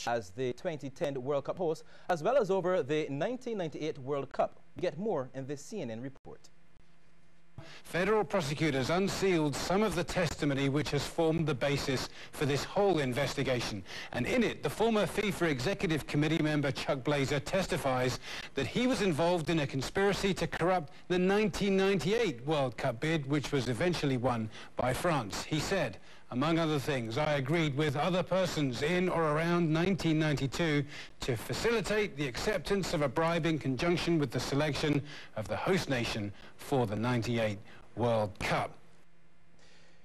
as the 2010 World Cup host, as well as over the 1998 World Cup. You get more in this CNN report. Federal prosecutors unsealed some of the testimony which has formed the basis for this whole investigation. And in it, the former FIFA Executive Committee member Chuck Blazer testifies that he was involved in a conspiracy to corrupt the 1998 World Cup bid, which was eventually won by France. He said, among other things, I agreed with other persons in or around 1992 to facilitate the acceptance of a bribe in conjunction with the selection of the host nation for the 98 World Cup.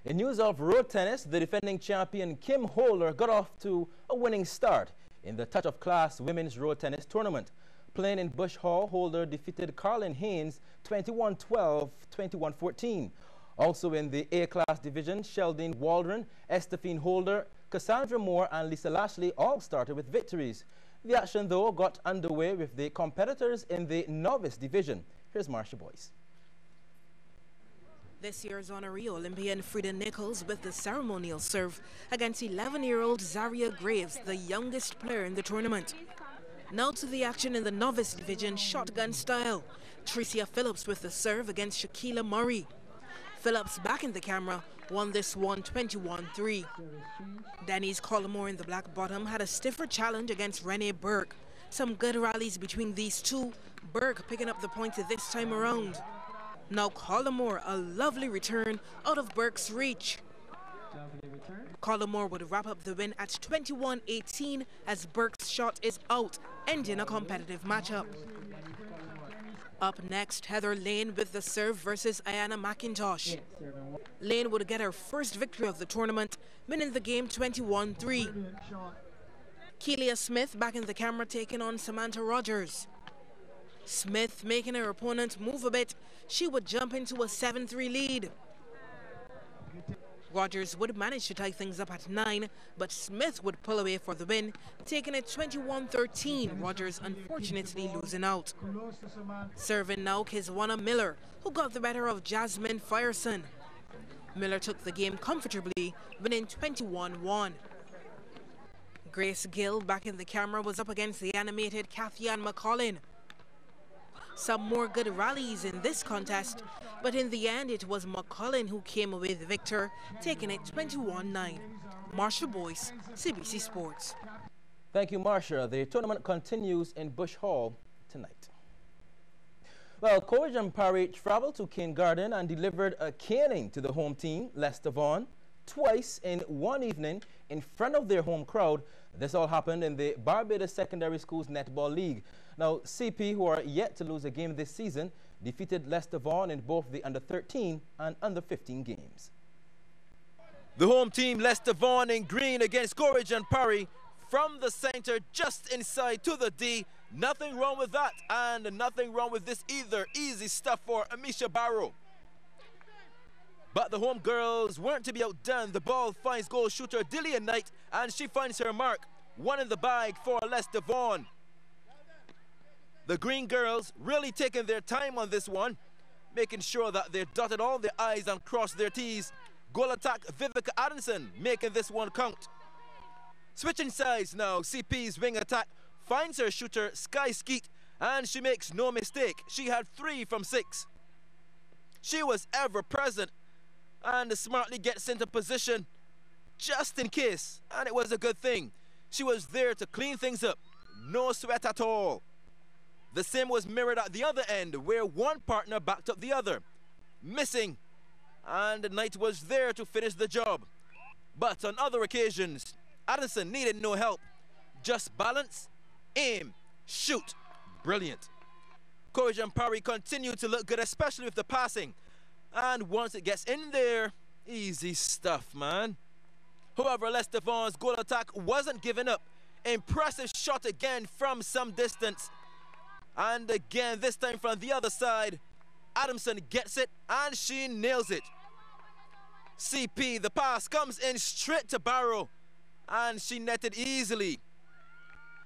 In news of road tennis, the defending champion Kim Holder got off to a winning start in the Touch of Class women's road tennis tournament. Playing in Bush Hall, Holder defeated Carlin Haynes 21-12, 21-14. Also in the A-class division, Sheldon Waldron, Estefine Holder, Cassandra Moore and Lisa Lashley all started with victories. The action, though, got underway with the competitors in the novice division. Here's Marsha Boyce. This year's honoree Olympian Frida Nichols with the ceremonial serve against 11-year-old Zaria Graves, the youngest player in the tournament. Now to the action in the novice division, shotgun style. Tricia Phillips with the serve against Shaquila Murray. Phillips, back in the camera, won this one 21-3. Denise Collymore in the black bottom had a stiffer challenge against Renee Burke. Some good rallies between these two, Burke picking up the points this time around. Now Collymore, a lovely return out of Burke's reach. Collymore would wrap up the win at 21-18 as Burke's shot is out, ending a competitive matchup. Up next, Heather Lane with the serve versus Ayana McIntosh. Lane would get her first victory of the tournament, winning the game 21-3. Keelia Smith back in the camera taking on Samantha Rogers. Smith making her opponent move a bit. She would jump into a 7-3 lead. Rogers would manage to tie things up at 9, but Smith would pull away for the win, taking it 21-13, Rogers unfortunately losing out. Serving now Kizwana Miller, who got the better of Jasmine Fireson. Miller took the game comfortably, winning 21-1. Grace Gill, back in the camera, was up against the animated Kathy Ann McCollin. Some more good rallies in this contest, but in the end it was McCollin who came away the victor, taking it 21-9. Marsha Boyce, CBC Sports. Thank you, Marsha. The tournament continues in Bush Hall tonight. Well, Courage and Parry traveled to Cane Garden and delivered a caning to the home team, Leicester Vaughan, twice in one evening in front of their home crowd. This all happened in the Barbados Secondary Schools Netball League. Now, CP, who are yet to lose a game this season, defeated Leicester Vaughan in both the under-13 and under-15 games. The home team, Leicester Vaughan in green against Courage and Parry, from the center just inside to the D. Nothing wrong with that, and nothing wrong with this either. Easy stuff for Amisha Barrow. But the home girls weren't to be outdone. The ball finds goal shooter Dillian Knight, and she finds her mark. One in the bag for Leicester Vaughan. The green girls really taking their time on this one, making sure that they dotted all their I's and crossed their T's. Goal attack, Vivica Adamson making this one count. Switching sides now, CP's wing attack finds her shooter Sky Skeet, and she makes no mistake. She had 3 from 6. She was ever present and smartly gets into position just in case, and it was a good thing. She was there to clean things up, no sweat at all. The same was mirrored at the other end, where one partner backed up the other, missing, and Knight was there to finish the job. But on other occasions, Addison needed no help, just balance, aim, shoot. Brilliant. Courage and Parry continue to look good, especially with the passing. And once it gets in there, easy stuff, man. However, Leicester Vaughan's goal attack wasn't giving up. Impressive shot again from some distance. And again, this time from the other side, Adamson gets it and she nails it. CP, the pass comes in straight to Barrow, and she netted easily.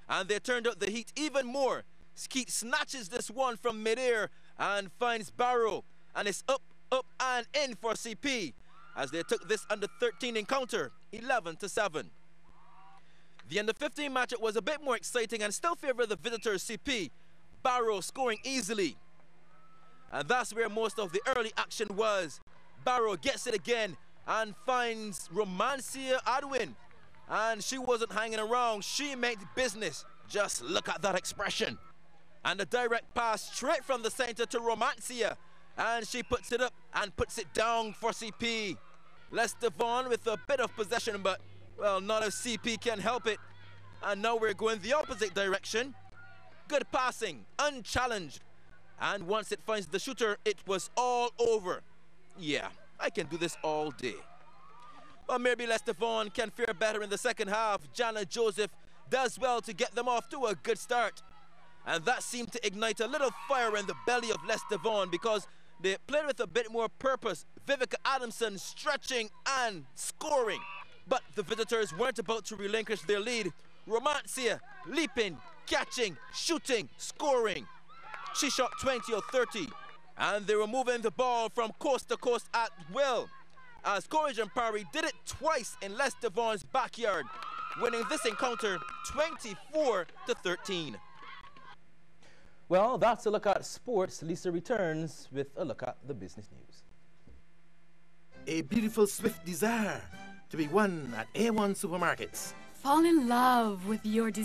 And they turned up the heat even more. Skeet snatches this one from midair and finds Barrow, and it's up, up and in for CP as they took this under-13 encounter 11-7. The under-15 matchup was a bit more exciting and still favored the visitors CP. Barrow scoring easily. And that's where most of the early action was. Barrow gets it again and finds Romancia Adwin. And she wasn't hanging around. She made business. Just look at that expression. And a direct pass straight from the center to Romancia. And she puts it up and puts it down for CP. Lester Vaughan with a bit of possession, but, well, not if CP can help it. And now we're going the opposite direction. Good passing, unchallenged. And once it finds the shooter, it was all over. Yeah, I can do this all day. Well, maybe Lester Vaughan can fare better in the second half. Jana Joseph does well to get them off to a good start. And that seemed to ignite a little fire in the belly of Lester Vaughan because they played with a bit more purpose. Vivica Adamson stretching and scoring. But the visitors weren't about to relinquish their lead. Romancia leaping, catching, shooting, scoring. She shot 20 or 30. And they were moving the ball from coast to coast at will. As Courage and Parry did it twice in Lester Vaughan's backyard, winning this encounter 24-13. Well, that's a look at sports. Lisa returns with a look at the business news. A beautiful swift desire to be one at A1 supermarkets. Fall in love with your desire.